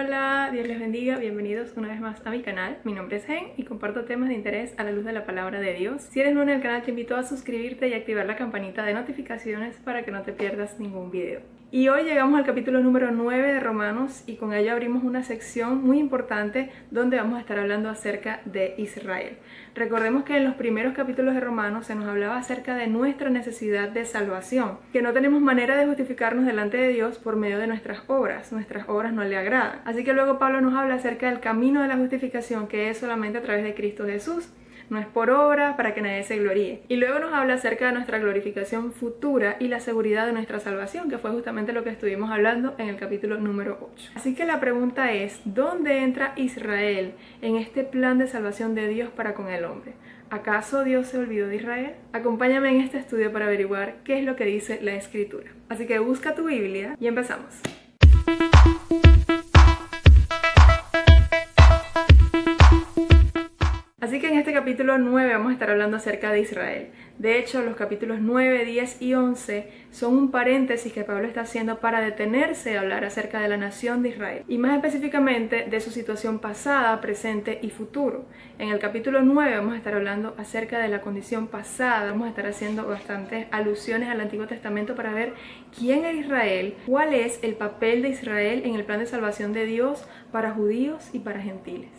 Hola, Dios les bendiga, bienvenidos una vez más a mi canal. Mi nombre es Gen y comparto temas de interés a la luz de la palabra de Dios. Si eres nuevo en el canal te invito a suscribirte y activar la campanita de notificaciones para que no te pierdas ningún video. Y hoy llegamos al capítulo número 9 de Romanos y con ello abrimos una sección muy importante donde vamos a estar hablando acerca de Israel. Recordemos que en los primeros capítulos de Romanos se nos hablaba acerca de nuestra necesidad de salvación, que no tenemos manera de justificarnos delante de Dios por medio de nuestras obras no le agradan. Así que luego Pablo nos habla acerca del camino de la justificación, que es solamente a través de Cristo Jesús. No es por obra para que nadie se gloríe. Y luego nos habla acerca de nuestra glorificación futura y la seguridad de nuestra salvación, que fue justamente lo que estuvimos hablando en el capítulo número 8. Así que la pregunta es, ¿dónde entra Israel en este plan de salvación de Dios para con el hombre? ¿Acaso Dios se olvidó de Israel? Acompáñame en este estudio para averiguar qué es lo que dice la Escritura. Así que busca tu Biblia y empezamos. Así que en este capítulo 9 vamos a estar hablando acerca de Israel. De hecho, los capítulos 9, 10 y 11 son un paréntesis que Pablo está haciendo para detenerse a hablar acerca de la nación de Israel y más específicamente de su situación pasada, presente y futuro. En el capítulo 9 vamos a estar hablando acerca de la condición pasada, vamos a estar haciendo bastantes alusiones al Antiguo Testamento para ver quién es Israel, cuál es el papel de Israel en el plan de salvación de Dios para judíos y para gentiles.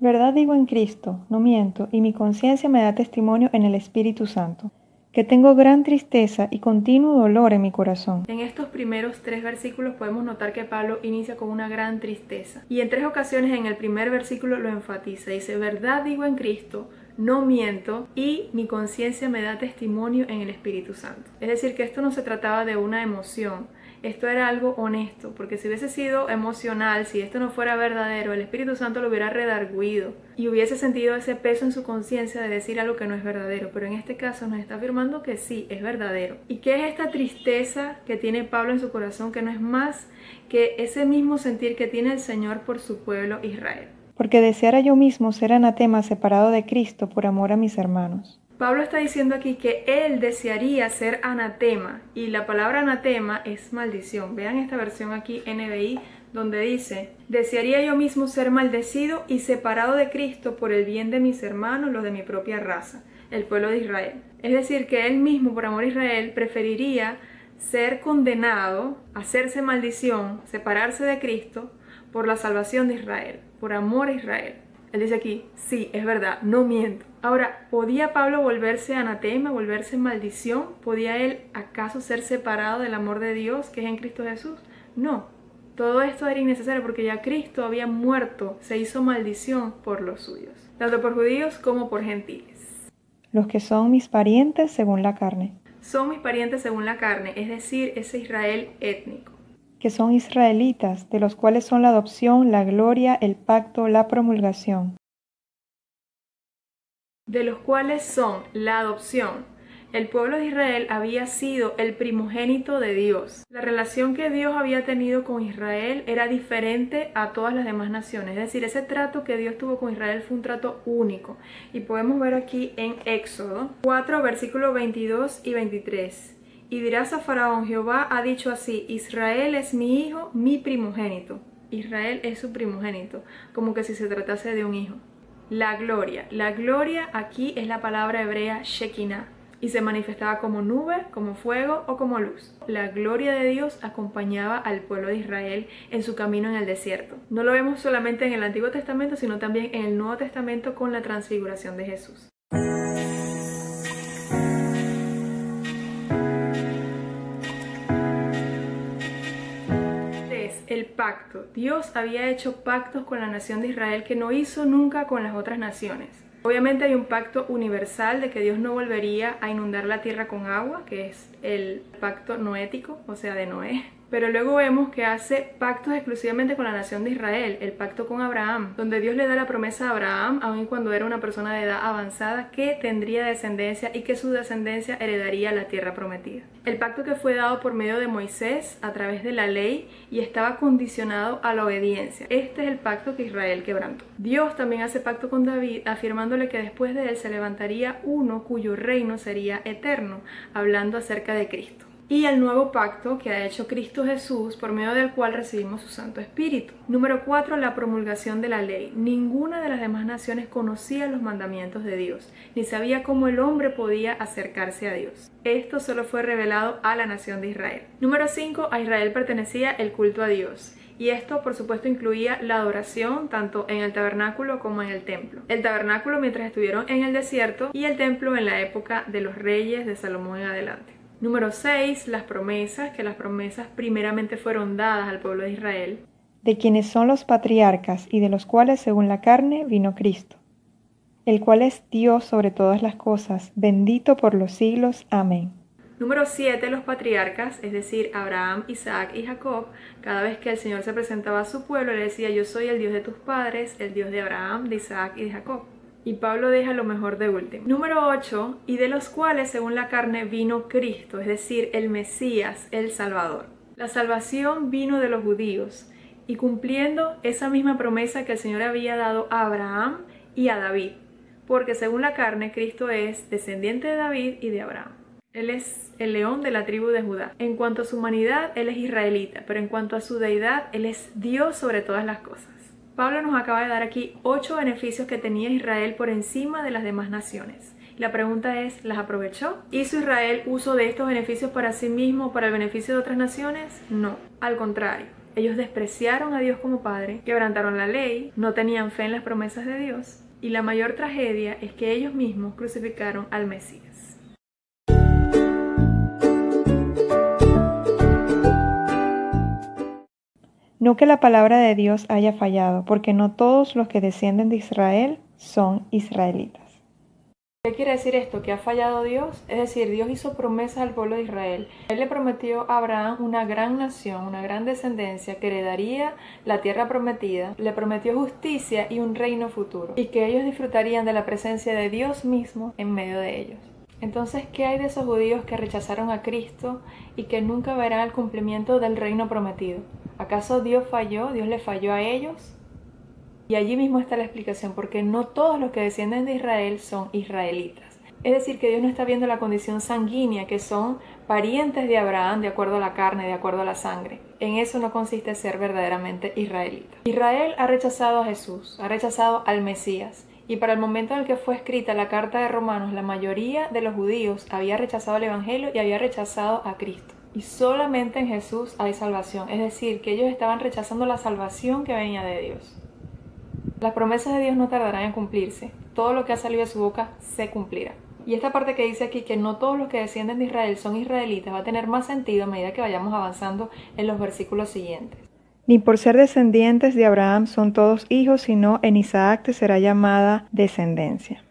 Verdad digo en Cristo, no miento, y mi conciencia me da testimonio en el Espíritu Santo, que tengo gran tristeza y continuo dolor en mi corazón. En estos primeros 3 versículos podemos notar que Pablo inicia con una gran tristeza. Y en 3 ocasiones en el primer versículo lo enfatiza. Dice, verdad digo en Cristo, no miento, y mi conciencia me da testimonio en el Espíritu Santo. Es decir, que esto no se trataba de una emoción. Esto era algo honesto, porque si hubiese sido emocional, si esto no fuera verdadero, el Espíritu Santo lo hubiera redarguido y hubiese sentido ese peso en su conciencia de decir algo que no es verdadero. Pero en este caso nos está afirmando que sí, es verdadero. ¿Y qué es esta tristeza que tiene Pablo en su corazón, que no es más que ese mismo sentir que tiene el Señor por su pueblo Israel? Porque deseara yo mismo ser anatema separado de Cristo por amor a mis hermanos. Pablo está diciendo aquí que él desearía ser anatema, y la palabra anatema es maldición. Vean esta versión aquí, NBI, donde dice, desearía yo mismo ser maldecido y separado de Cristo por el bien de mis hermanos, los de mi propia raza, el pueblo de Israel. Es decir, que él mismo, por amor a Israel, preferiría ser condenado, hacerse maldición, separarse de Cristo por la salvación de Israel, por amor a Israel. Él dice aquí, sí, es verdad, no miento. Ahora, ¿podía Pablo volverse anatema, volverse maldición? ¿Podía él acaso ser separado del amor de Dios que es en Cristo Jesús? No, todo esto era innecesario porque ya Cristo había muerto, se hizo maldición por los suyos, tanto por judíos como por gentiles. Los que son mis parientes según la carne. Son mis parientes según la carne, es decir, ese Israel étnico. Que son israelitas, de los cuales son la adopción, la gloria, el pacto, la promulgación. De los cuales son la adopción. El pueblo de Israel había sido el primogénito de Dios. La relación que Dios había tenido con Israel era diferente a todas las demás naciones. Es decir, ese trato que Dios tuvo con Israel fue un trato único. Y podemos ver aquí en Éxodo 4, versículos 22 y 23. Y dirás a Faraón, Jehová ha dicho así, Israel es mi hijo, mi primogénito. Israel es su primogénito, como que si se tratase de un hijo. La gloria aquí es la palabra hebrea Shekinah y se manifestaba como nube, como fuego o como luz. La gloria de Dios acompañaba al pueblo de Israel en su camino en el desierto. No lo vemos solamente en el Antiguo Testamento, sino también en el Nuevo Testamento con la transfiguración de Jesús. El pacto. Dios había hecho pactos con la nación de Israel que no hizo nunca con las otras naciones. Obviamente hay un pacto universal de que Dios no volvería a inundar la tierra con agua, que es el pacto noético, o sea, de Noé. Pero luego vemos que hace pactos exclusivamente con la nación de Israel, el pacto con Abraham, donde Dios le da la promesa a Abraham, aun cuando era una persona de edad avanzada, que tendría descendencia y que su descendencia heredaría la tierra prometida. El pacto que fue dado por medio de Moisés a través de la ley y estaba condicionado a la obediencia. Este es el pacto que Israel quebrantó. Dios también hace pacto con David, afirmándole que después de él se levantaría uno cuyo reino sería eterno, hablando acerca de Cristo. Y el nuevo pacto que ha hecho Cristo Jesús, por medio del cual recibimos su Santo Espíritu. Número 4, la promulgación de la ley. Ninguna de las demás naciones conocía los mandamientos de Dios, ni sabía cómo el hombre podía acercarse a Dios. Esto solo fue revelado a la nación de Israel. Número 5, a Israel pertenecía el culto a Dios. Y esto, por supuesto, incluía la adoración tanto en el tabernáculo como en el templo. El tabernáculo mientras estuvieron en el desierto y el templo en la época de los reyes de Salomón en adelante. Número 6, las promesas, que las promesas primeramente fueron dadas al pueblo de Israel. De quienes son los patriarcas y de los cuales según la carne vino Cristo, el cual es Dios sobre todas las cosas, bendito por los siglos. Amén. Número 7, los patriarcas, es decir, Abraham, Isaac y Jacob. Cada vez que el Señor se presentaba a su pueblo, le decía: yo soy el Dios de tus padres, el Dios de Abraham, de Isaac y de Jacob. Y Pablo deja lo mejor de último. Número 8, y de los cuales según la carne vino Cristo, es decir, el Mesías, el Salvador. La salvación vino de los judíos, y cumpliendo esa misma promesa que el Señor había dado a Abraham y a David, porque según la carne Cristo es descendiente de David y de Abraham. Él es el león de la tribu de Judá. En cuanto a su humanidad, Él es israelita, pero en cuanto a su deidad, Él es Dios sobre todas las cosas. Pablo nos acaba de dar aquí 8 beneficios que tenía Israel por encima de las demás naciones. La pregunta es, ¿las aprovechó? ¿Hizo Israel uso de estos beneficios para sí mismo o para el beneficio de otras naciones? No, al contrario. Ellos despreciaron a Dios como Padre, quebrantaron la ley, no tenían fe en las promesas de Dios, y la mayor tragedia es que ellos mismos crucificaron al Mesías. No que la palabra de Dios haya fallado, porque no todos los que descienden de Israel son israelitas. ¿Qué quiere decir esto? ¿Que ha fallado Dios? Es decir, Dios hizo promesas al pueblo de Israel. Él le prometió a Abraham una gran nación, una gran descendencia que heredaría la tierra prometida. Le prometió justicia y un reino futuro, y que ellos disfrutarían de la presencia de Dios mismo en medio de ellos. Entonces, ¿qué hay de esos judíos que rechazaron a Cristo y que nunca verán el cumplimiento del reino prometido? ¿Acaso Dios falló? ¿Dios le falló a ellos? Y allí mismo está la explicación, porque no todos los que descienden de Israel son israelitas. Es decir, que Dios no está viendo la condición sanguínea, que son parientes de Abraham de acuerdo a la carne, de acuerdo a la sangre. En eso no consiste ser verdaderamente israelita. Israel ha rechazado a Jesús, ha rechazado al Mesías. Y para el momento en el que fue escrita la carta de Romanos, la mayoría de los judíos había rechazado el Evangelio y había rechazado a Cristo. Y solamente en Jesús hay salvación, es decir, que ellos estaban rechazando la salvación que venía de Dios. Las promesas de Dios no tardarán en cumplirse, todo lo que ha salido de su boca se cumplirá. Y esta parte que dice aquí que no todos los que descienden de Israel son israelitas va a tener más sentido a medida que vayamos avanzando en los versículos siguientes. Ni por ser descendientes de Abraham son todos hijos, sino en Isaac te será llamada descendencia.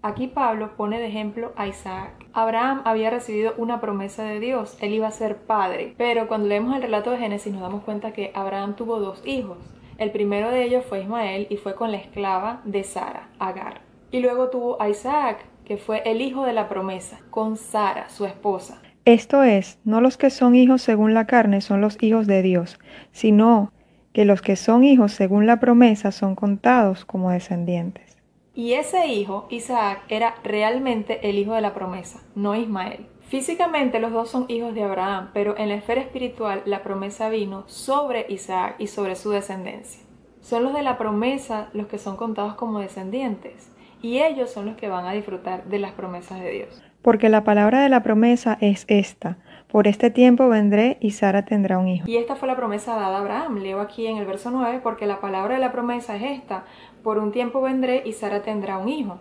Aquí Pablo pone de ejemplo a Isaac. Abraham había recibido una promesa de Dios, él iba a ser padre, pero cuando leemos el relato de Génesis nos damos cuenta que Abraham tuvo 2 hijos. El primero de ellos fue Ismael y fue con la esclava de Sara, Agar. Y luego tuvo a Isaac, que fue el hijo de la promesa, con Sara, su esposa. Esto es, no los que son hijos según la carne son los hijos de Dios, sino que los que son hijos según la promesa son contados como descendientes. Y ese hijo, Isaac, era realmente el hijo de la promesa, no Ismael. Físicamente los dos son hijos de Abraham, pero en la esfera espiritual la promesa vino sobre Isaac y sobre su descendencia. Son los de la promesa los que son contados como descendientes, y ellos son los que van a disfrutar de las promesas de Dios. Porque la palabra de la promesa es esta: por este tiempo vendré y Sara tendrá un hijo. Y esta fue la promesa dada a Abraham. Leo aquí en el verso 9, porque la palabra de la promesa es esta: por un tiempo vendré y Sara tendrá un hijo.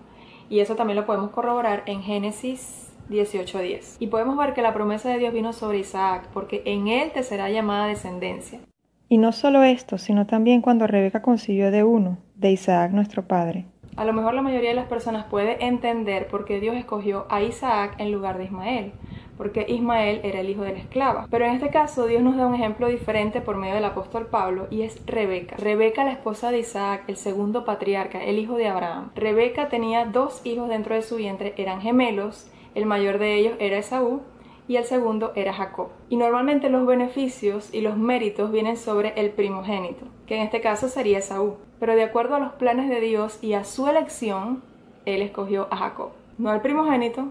Y eso también lo podemos corroborar en Génesis 18:10. Y podemos ver que la promesa de Dios vino sobre Isaac, porque en él te será llamada descendencia. Y no solo esto, sino también cuando Rebeca concibió de uno, de Isaac nuestro padre. A lo mejor la mayoría de las personas puede entender por qué Dios escogió a Isaac en lugar de Ismael, porque Ismael era el hijo de la esclava. Pero en este caso Dios nos da un ejemplo diferente por medio del apóstol Pablo, y es Rebeca. Rebeca, la esposa de Isaac, el segundo patriarca, el hijo de Abraham. Rebeca tenía 2 hijos dentro de su vientre, eran gemelos, el mayor de ellos era Esaú y el segundo era Jacob. Y normalmente los beneficios y los méritos vienen sobre el primogénito, que en este caso sería Esaú. Pero de acuerdo a los planes de Dios y a su elección, él escogió a Jacob. No al primogénito,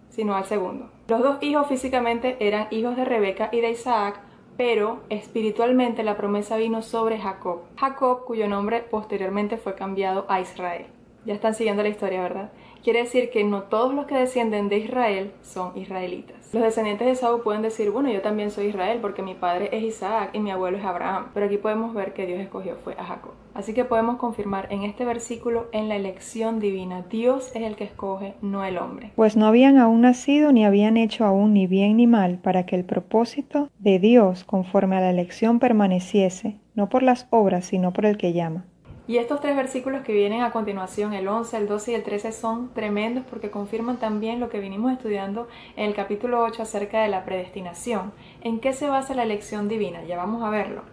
sino al segundo. Los 2 hijos físicamente eran hijos de Rebeca y de Isaac, pero espiritualmente la promesa vino sobre Jacob. Jacob, cuyo nombre posteriormente fue cambiado a Israel. Ya están siguiendo la historia, ¿verdad? Quiere decir que no todos los que descienden de Israel son israelitas. Los descendientes de Esaú pueden decir, bueno, yo también soy Israel porque mi padre es Isaac y mi abuelo es Abraham. Pero aquí podemos ver que Dios escogió fue a Jacob. Así que podemos confirmar en este versículo en la elección divina. Dios es el que escoge, no el hombre. Pues no habían aún nacido ni habían hecho aún ni bien ni mal, para que el propósito de Dios conforme a la elección permaneciese, no por las obras, sino por el que llama. Y estos 3 versículos que vienen a continuación, el 11, el 12 y el 13, son tremendos porque confirman también lo que vinimos estudiando en el capítulo 8 acerca de la predestinación. ¿En qué se basa la elección divina? Ya vamos a verlo.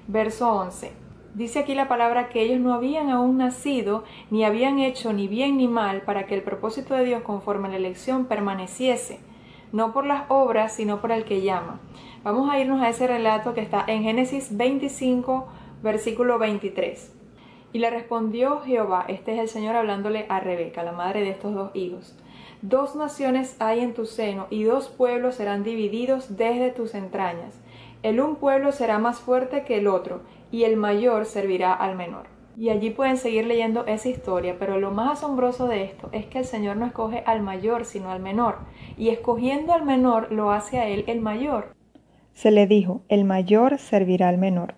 Verso 11. Dice aquí la palabra que ellos no habían aún nacido, ni habían hecho ni bien ni mal, para que el propósito de Dios conforme a la elección permaneciese, no por las obras, sino por el que llama. Vamos a irnos a ese relato que está en Génesis 25, versículo 23. Y le respondió Jehová, este es el Señor hablándole a Rebeca, la madre de estos 2 hijos. 2 naciones hay en tu seno, y 2 pueblos serán divididos desde tus entrañas. El un pueblo será más fuerte que el otro, y el mayor servirá al menor. Y allí pueden seguir leyendo esa historia, pero lo más asombroso de esto es que el Señor no escoge al mayor, sino al menor. Y escogiendo al menor, lo hace a él el mayor. Se le dijo, el mayor servirá al menor.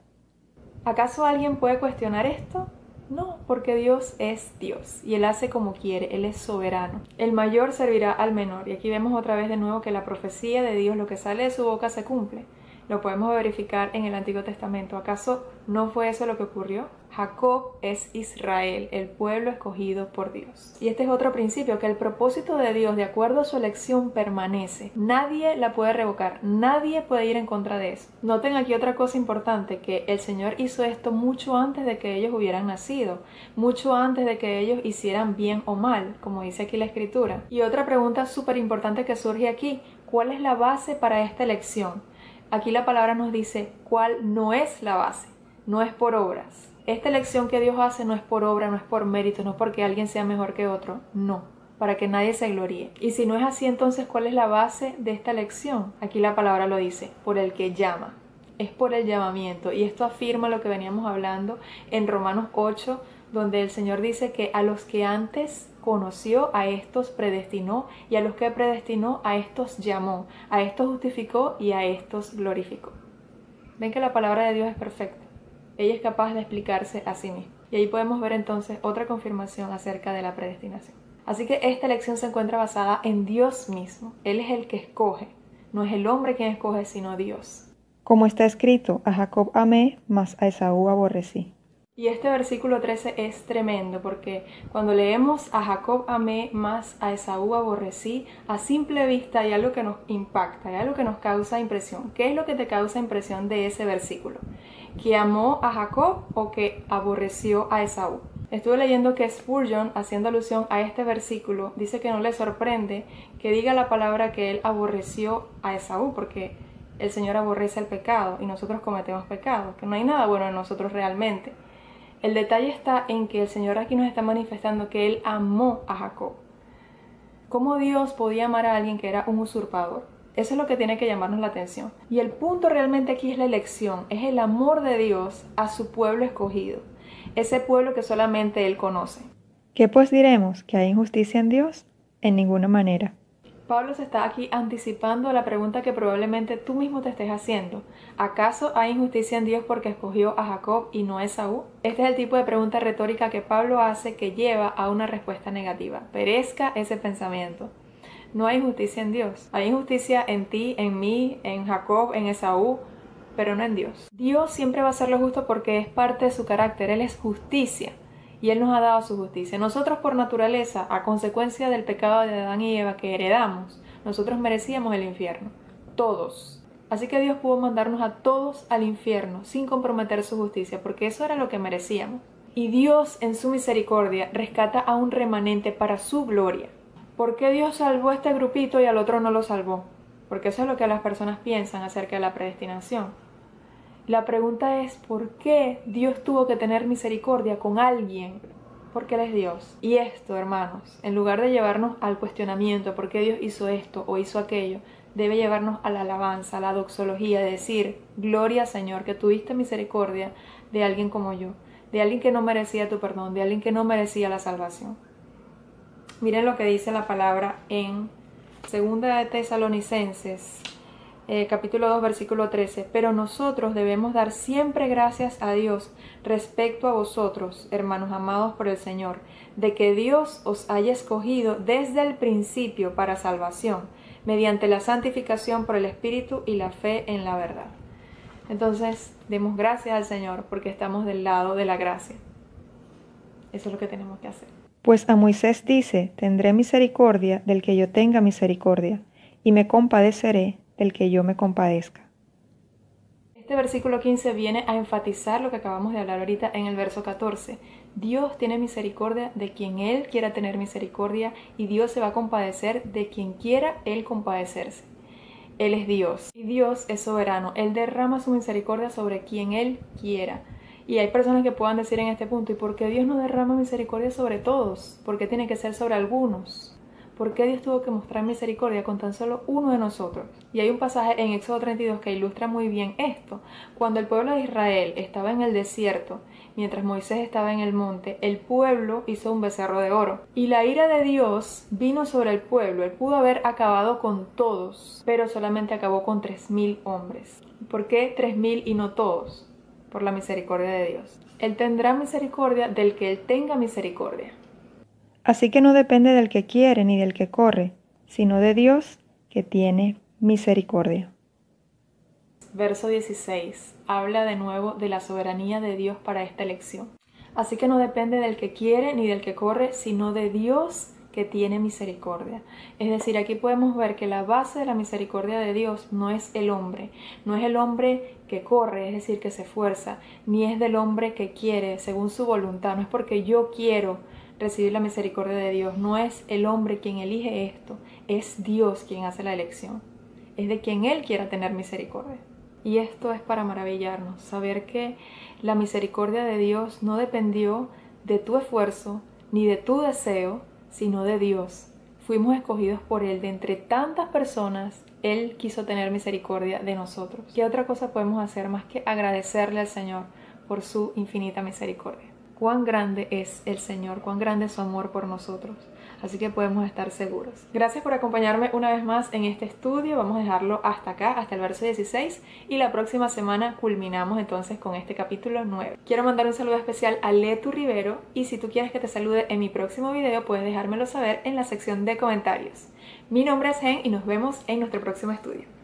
¿Acaso alguien puede cuestionar esto? No, porque Dios es Dios y Él hace como quiere, Él es soberano. El mayor servirá al menor, y aquí vemos otra vez de nuevo que la profecía de Dios, lo que sale de su boca se cumple. Lo podemos verificar en el Antiguo Testamento. ¿Acaso no fue eso lo que ocurrió? Jacob es Israel, el pueblo escogido por Dios. Y este es otro principio, que el propósito de Dios, de acuerdo a su elección, permanece. Nadie la puede revocar, nadie puede ir en contra de eso. Noten aquí otra cosa importante, que el Señor hizo esto mucho antes de que ellos hubieran nacido, mucho antes de que ellos hicieran bien o mal, como dice aquí la Escritura. Y otra pregunta súper importante que surge aquí, ¿cuál es la base para esta elección? Aquí la palabra nos dice cuál no es la base, no es por obras. Esta elección que Dios hace no es por obra, no es por mérito, no es porque alguien sea mejor que otro, no, para que nadie se gloríe. Y si no es así, entonces, ¿cuál es la base de esta elección? Aquí la palabra lo dice, por el que llama, es por el llamamiento. Y esto afirma lo que veníamos hablando en Romanos 8, donde el Señor dice que a los que antes conoció, a estos predestinó, y a los que predestinó, a estos llamó, a estos justificó y a estos glorificó. Ven que la palabra de Dios es perfecta. Ella es capaz de explicarse a sí misma. Y ahí podemos ver entonces otra confirmación acerca de la predestinación. Así que esta elección se encuentra basada en Dios mismo. Él es el que escoge. No es el hombre quien escoge, sino Dios. Como está escrito, a Jacob amé, mas a Esaú aborrecí. Y este versículo 13 es tremendo porque cuando leemos a Jacob amé, más a Esaú aborrecí, a simple vista hay algo que nos impacta, hay algo que nos causa impresión. ¿Qué es lo que te causa impresión de ese versículo? ¿Que amó a Jacob o que aborreció a Esaú? Estuve leyendo que Spurgeon, haciendo alusión a este versículo, dice que no le sorprende que diga la palabra que él aborreció a Esaú, porque el Señor aborrece el pecado y nosotros cometemos pecado, que no hay nada bueno en nosotros realmente. El detalle está en que el Señor aquí nos está manifestando que Él amó a Jacob. ¿Cómo Dios podía amar a alguien que era un usurpador? Eso es lo que tiene que llamarnos la atención. Y el punto realmente aquí es la elección, es el amor de Dios a su pueblo escogido, ese pueblo que solamente Él conoce. ¿Qué pues diremos? ¿Que hay injusticia en Dios? En ninguna manera. Pablo se está aquí anticipando a la pregunta que probablemente tú mismo te estés haciendo. ¿Acaso hay injusticia en Dios porque escogió a Jacob y no a Esaú? Este es el tipo de pregunta retórica que Pablo hace que lleva a una respuesta negativa. Perezca ese pensamiento. No hay injusticia en Dios. Hay injusticia en ti, en mí, en Jacob, en Esaú, pero no en Dios. Dios siempre va a hacer lo justo porque es parte de su carácter. Él es justicia. Y Él nos ha dado su justicia. Nosotros por naturaleza, a consecuencia del pecado de Adán y Eva que heredamos, Nosotros merecíamos el infierno, todos. Así que Dios pudo mandarnos a todos al infierno sin comprometer su justicia, porque eso era lo que merecíamos. Y Dios en su misericordia rescata a un remanente para su gloria. ¿Por qué Dios salvó a este grupito y al otro no lo salvó? Porque eso es lo que las personas piensan acerca de la predestinación. La pregunta es, ¿por qué Dios tuvo que tener misericordia con alguien? Porque Él es Dios. Y esto, hermanos, en lugar de llevarnos al cuestionamiento, ¿por qué Dios hizo esto o hizo aquello?, debe llevarnos a la alabanza, a la doxología, de decir, gloria Señor, que tuviste misericordia de alguien como yo, de alguien que no merecía tu perdón, de alguien que no merecía la salvación. Miren lo que dice la palabra en 2 de Tesalonicenses, capítulo 2, versículo 13. Pero nosotros debemos dar siempre gracias a Dios respecto a vosotros, hermanos amados por el Señor, de que Dios os haya escogido desde el principio para salvación, mediante la santificación por el Espíritu y la fe en la verdad. Entonces, demos gracias al Señor porque estamos del lado de la gracia. Eso es lo que tenemos que hacer. Pues a Moisés dice, tendré misericordia del que yo tenga misericordia, y me compadeceré del que yo me compadezca. Este versículo 15 viene a enfatizar lo que acabamos de hablar ahorita en el verso 14. Dios tiene misericordia de quien Él quiera tener misericordia, y Dios se va a compadecer de quien quiera Él compadecerse. Él es Dios, y Dios es soberano. Él derrama su misericordia sobre quien Él quiera. Y hay personas que puedan decir en este punto, ¿y por qué Dios no derrama misericordia sobre todos? ¿Por qué tiene que ser sobre algunos? ¿Por qué Dios tuvo que mostrar misericordia con tan solo uno de nosotros? Y hay un pasaje en Éxodo 32 que ilustra muy bien esto. Cuando el pueblo de Israel estaba en el desierto, mientras Moisés estaba en el monte, el pueblo hizo un becerro de oro. Y la ira de Dios vino sobre el pueblo. Él pudo haber acabado con todos, pero solamente acabó con 3,000 hombres. ¿Por qué 3,000 y no todos? Por la misericordia de Dios. Él tendrá misericordia del que Él tenga misericordia. Así que no depende del que quiere ni del que corre, sino de Dios que tiene misericordia. Verso 16. Habla de nuevo de la soberanía de Dios para esta elección. Así que no depende del que quiere ni del que corre, sino de Dios que tiene misericordia. Es decir, aquí podemos ver que la base de la misericordia de Dios no es el hombre que corre, es decir, que se esfuerza, ni es del hombre que quiere según su voluntad, no es porque yo quiero recibir la misericordia de Dios, no es el hombre quien elige esto, es Dios quien hace la elección, es de quien Él quiera tener misericordia. Y esto es para maravillarnos, saber que la misericordia de Dios no dependió de tu esfuerzo ni de tu deseo, sino de Dios. Fuimos escogidos por Él. De entre tantas personas, Él quiso tener misericordia de nosotros. ¿Qué otra cosa podemos hacer más que agradecerle al Señor por su infinita misericordia? Cuán grande es el Señor, cuán grande es su amor por nosotros. Así que podemos estar seguros. Gracias por acompañarme una vez más en este estudio. Vamos a dejarlo hasta acá, hasta el verso 16. Y la próxima semana culminamos entonces con este capítulo 9. Quiero mandar un saludo especial a Letu Rivero. Y si tú quieres que te salude en mi próximo video, puedes dejármelo saber en la sección de comentarios. Mi nombre es Gen y nos vemos en nuestro próximo estudio.